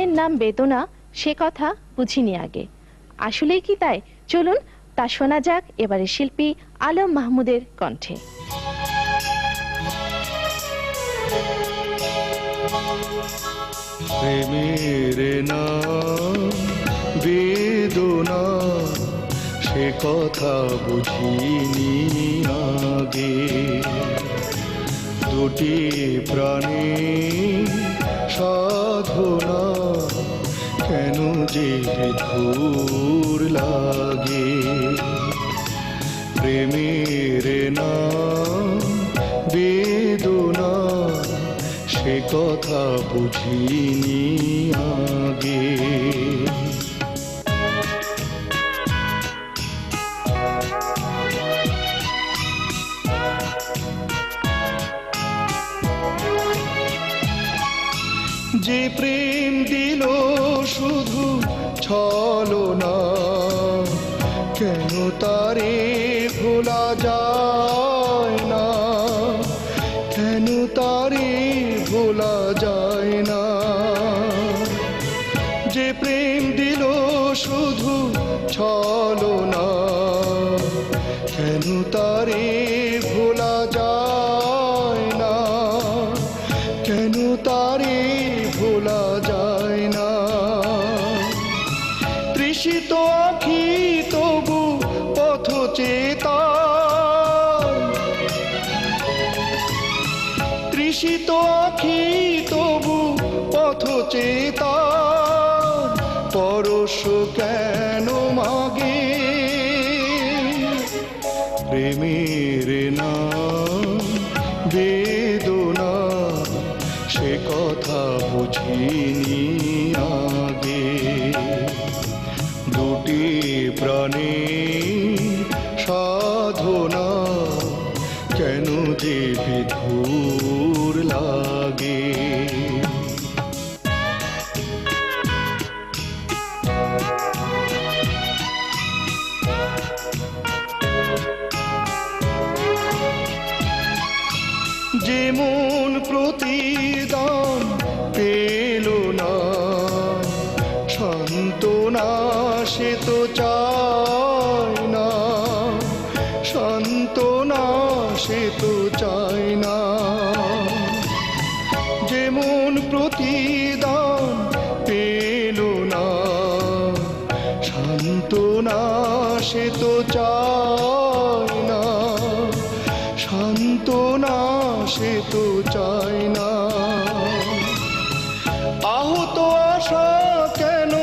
প্রেমের নাম বেদনা সে কথা বুঝিনি আগে। আসলেই কি তাই? চলুন তা শোনা যাক এবারে শিল্পী আলম মাহমুদের কণ্ঠে। প্রেমের নাম বেদনা সে কথা বুঝিনি আগে। দুটি প্রাণে সাধনা কেন যে ধূর লাগে। প্রেমের নাম বেদনা সে কথা বুঝিনি আগে। যে প্রেম দিল শুধু ছলনা কেন তারে ভোলা যায় না, কেন তারে ভোলা যায় না। যে প্রেম দিল শুধু ছলনা কেন তারে ভোলা যায় না, কেন তারে ভোলা যায় না। তৃষিত আখি তবু পথ চেতা, তৃষিত আখি তবু পথ চেতা পরশ কেন মাগে। প্রেমের নাম বেদনা সে কথা বুঝিনি আগে। দুটি প্রাণে সাধনা কেন যে বিধুর লাগে। যেমন প্রতিদান পেল না সান্ত্বনা সে তো চায় না, সান্ত্বনা সে তো চায় না। যেমন প্রতিদান পেল না সান্ত্বনা সে তো চায় না, সান্ত্বনা সে তো চায় না। আহত আশা কেন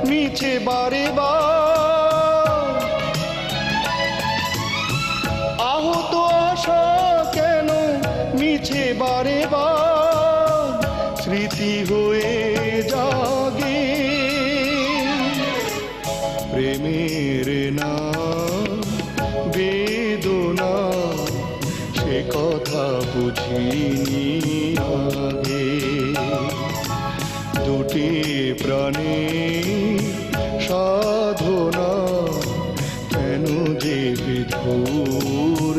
মিছে বারে বার, আহত আশা কেন মিছে বারে বার স্মৃতি হয়ে জাগে। প্রেমের নাম বেদনা সে কথা বুঝিনি আগে। দুটি প্রাণে সাধনা কেন যে বিধুর